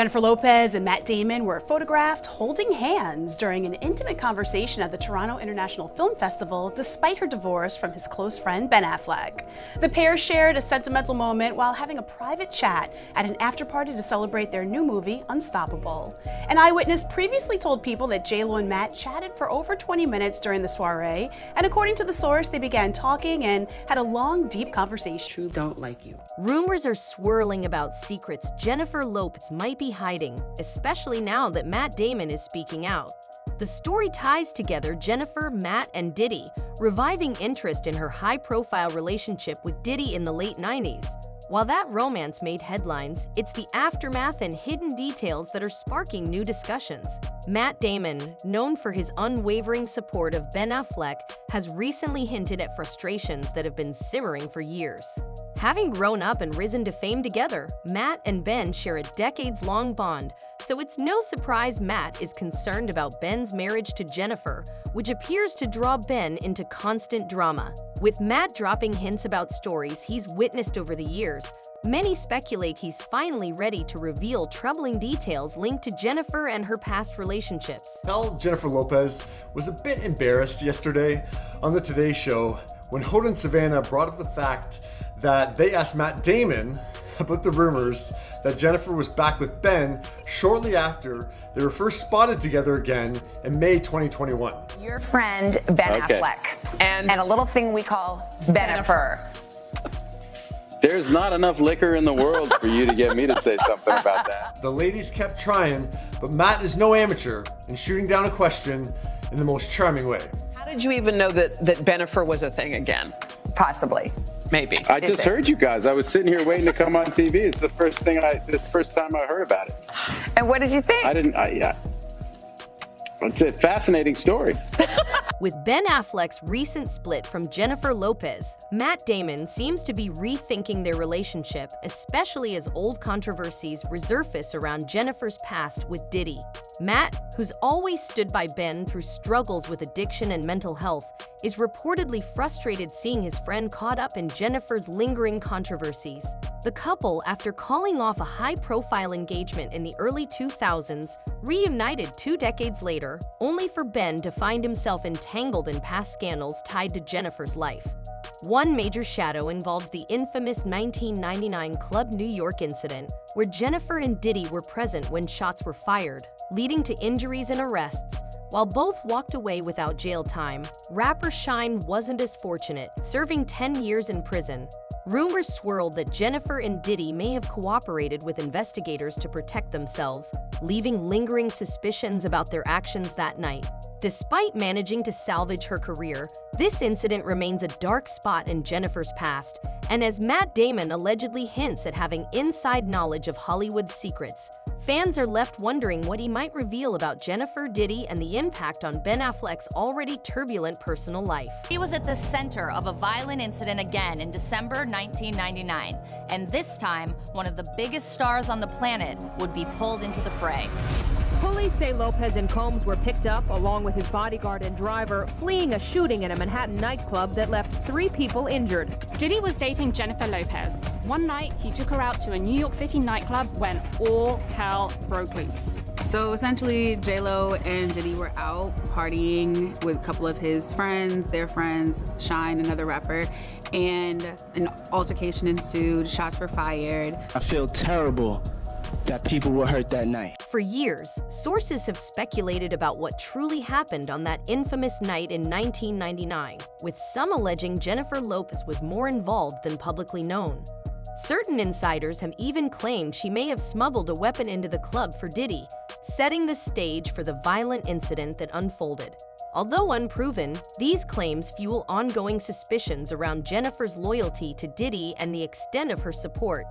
Jennifer Lopez and Matt Damon were photographed holding hands during an intimate conversation at the Toronto International Film Festival, despite her divorce from his close friend Ben Affleck. The pair shared a sentimental moment while having a private chat at an after-party to celebrate their new movie, Unstoppable. An eyewitness previously told People that J.Lo and Matt chatted for over 20 minutes during the soiree, and according to the source, they began talking and had a long, deep conversation. True don't like you. Rumors are swirling about secrets Jennifer Lopez might be hiding, especially now that Matt Damon is speaking out. The story ties together Jennifer, Matt, and Diddy, reviving interest in her high-profile relationship with Diddy in the late 90s. While that romance made headlines, it's the aftermath and hidden details that are sparking new discussions. Matt Damon, known for his unwavering support of Ben Affleck, has recently hinted at frustrations that have been simmering for years. Having grown up and risen to fame together, Matt and Ben share a decades-long bond, so it's no surprise Matt is concerned about Ben's marriage to Jennifer, which appears to draw Ben into constant drama. With Matt dropping hints about stories he's witnessed over the years, many speculate he's finally ready to reveal troubling details linked to Jennifer and her past relationships. Jennifer Lopez was a bit embarrassed yesterday on the Today Show when Hoda and Savannah brought up the fact that they asked Matt Damon about the rumors that Jennifer was back with Ben shortly after they were first spotted together again in May 2021. Your friend, Ben Affleck, and a little thing we call Bennifer. There's not enough liquor in the world for you to get me to say something about that. The ladies kept trying, but Matt is no amateur in shooting down a question in the most charming way. How did you even know that Bennifer was a thing again? Possibly. Maybe. I just heard you guys. I was sitting here waiting to come on TV. It's the first time I heard about it. And what did you think? It's a fascinating story. With Ben Affleck's recent split from Jennifer Lopez, Matt Damon seems to be rethinking their relationship, especially as old controversies resurface around Jennifer's past with Diddy. Matt, who's always stood by Ben through struggles with addiction and mental health, is reportedly frustrated seeing his friend caught up in Jennifer's lingering controversies. The couple, after calling off a high-profile engagement in the early 2000s, reunited 2 decades later, only for Ben to find himself entangled in past scandals tied to Jennifer's life. One major shadow involves the infamous 1999 Club New York incident, where Jennifer and Diddy were present when shots were fired, leading to injuries and arrests. While both walked away without jail time, rapper Shine wasn't as fortunate, serving 10 years in prison. Rumors swirled that Jennifer and Diddy may have cooperated with investigators to protect themselves, leaving lingering suspicions about their actions that night. Despite managing to salvage her career, this incident remains a dark spot in Jennifer's past, and as Matt Damon allegedly hints at having inside knowledge of Hollywood's secrets, fans are left wondering what he might reveal about Jennifer, Diddy, and the impact on Ben Affleck's already turbulent personal life. He was at the center of a violent incident again in December 1999, and this time, one of the biggest stars on the planet would be pulled into the fray. Police say Lopez and Combs were picked up along with his bodyguard and driver, fleeing a shooting in a Manhattan nightclub that left 3 people injured. Diddy was dating Jennifer Lopez. One night, he took her out to a New York City nightclub when all hell broke loose. So essentially, J.Lo and Diddy were out partying with a couple of his friends, their friends, Shine, another rapper, and an altercation ensued, shots were fired. I feel terrible that people were hurt that night. For years, sources have speculated about what truly happened on that infamous night in 1999, with some alleging Jennifer Lopez was more involved than publicly known. Certain insiders have even claimed she may have smuggled a weapon into the club for Diddy, setting the stage for the violent incident that unfolded. Although unproven, these claims fuel ongoing suspicions around Jennifer's loyalty to Diddy and the extent of her support.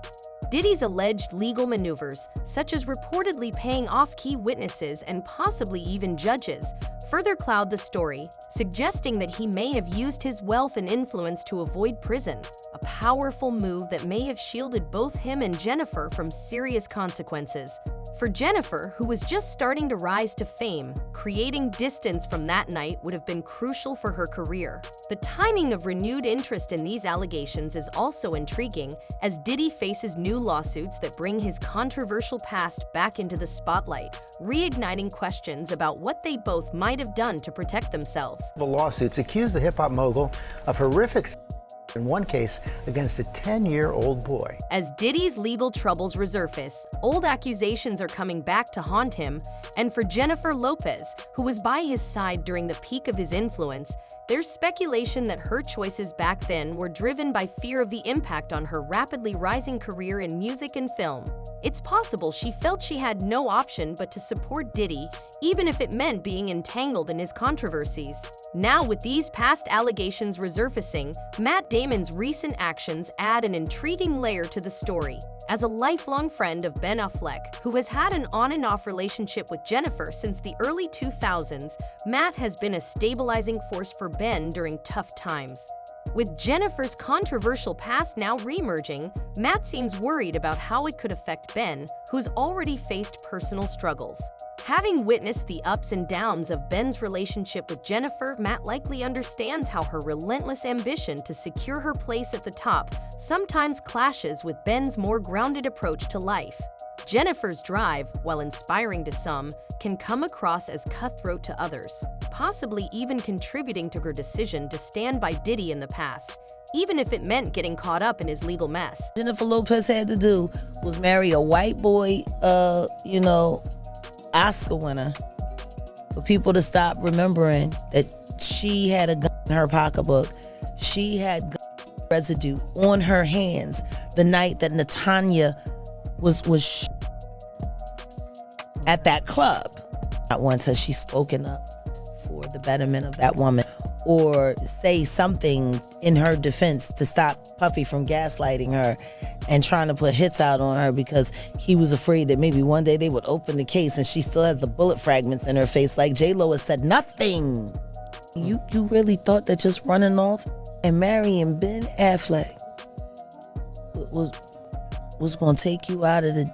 Diddy's alleged legal maneuvers, such as reportedly paying off key witnesses and possibly even judges, further cloud the story, suggesting that he may have used his wealth and influence to avoid prison, a powerful move that may have shielded both him and Jennifer from serious consequences. For Jennifer, who was just starting to rise to fame, creating distance from that night would have been crucial for her career. The timing of renewed interest in these allegations is also intriguing, as Diddy faces new new lawsuits that bring his controversial past back into the spotlight, reigniting questions about what they both might have done to protect themselves. The lawsuits accuse the hip-hop mogul of horrific in one case against a 10-year-old boy. As Diddy's legal troubles resurface, old accusations are coming back to haunt him, and for Jennifer Lopez, who was by his side during the peak of his influence, there's speculation that her choices back then were driven by fear of the impact on her rapidly rising career in music and film. It's possible she felt she had no option but to support Diddy, even if it meant being entangled in his controversies. Now, with these past allegations resurfacing, Matt Damon's recent actions add an intriguing layer to the story. As a lifelong friend of Ben Affleck, who has had an on-and-off relationship with Jennifer since the early 2000s, Matt has been a stabilizing force for Ben during tough times. With Jennifer's controversial past now reemerging, Matt seems worried about how it could affect Ben, who's already faced personal struggles. Having witnessed the ups and downs of Ben's relationship with Jennifer, Matt likely understands how her relentless ambition to secure her place at the top sometimes clashes with Ben's more grounded approach to life. Jennifer's drive, while inspiring to some, can come across as cutthroat to others, possibly even contributing to her decision to stand by Diddy in the past, even if it meant getting caught up in his legal mess. Jennifer Lopez had to do was marry a white boy, Oscar winner, for people to stop remembering that she had a gun in her pocketbook. She had gun residue on her hands the night that Natanya was at that club. Not once has she spoken up for the betterment of that woman or say something in her defense to stop Puffy from gaslighting her and trying to put hits out on her because he was afraid that maybe one day they would open the case and she still has the bullet fragments in her face. Like J.Lo has said nothing. You really thought that just running off and marrying Ben Affleck was going to take you out of the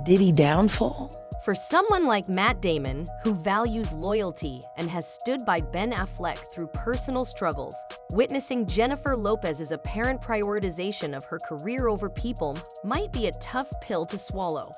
Diddy downfall? For someone like Matt Damon, who values loyalty and has stood by Ben Affleck through personal struggles, witnessing Jennifer Lopez's apparent prioritization of her career over people might be a tough pill to swallow.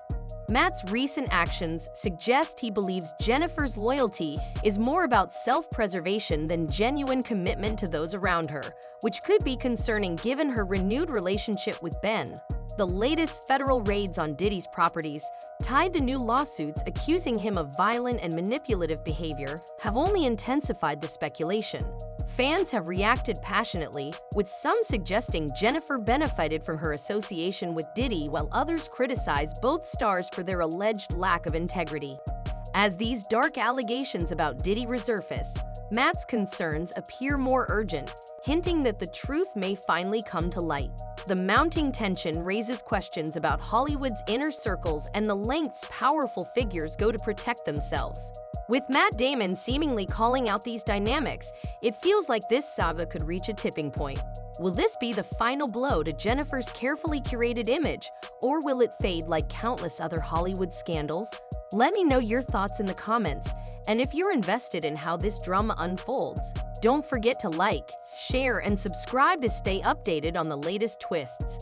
Matt's recent actions suggest he believes Jennifer's loyalty is more about self-preservation than genuine commitment to those around her, which could be concerning given her renewed relationship with Ben. The latest federal raids on Diddy's properties, tied to new lawsuits accusing him of violent and manipulative behavior, have only intensified the speculation. Fans have reacted passionately, with some suggesting Jennifer benefited from her association with Diddy while others criticize both stars for their alleged lack of integrity. As these dark allegations about Diddy resurface, Matt's concerns appear more urgent, hinting that the truth may finally come to light. The mounting tension raises questions about Hollywood's inner circles and the lengths powerful figures go to protect themselves. With Matt Damon seemingly calling out these dynamics, it feels like this saga could reach a tipping point. Will this be the final blow to Jennifer's carefully curated image, or will it fade like countless other Hollywood scandals? Let me know your thoughts in the comments, and if you're invested in how this drama unfolds, don't forget to like, share, and subscribe to stay updated on the latest twists.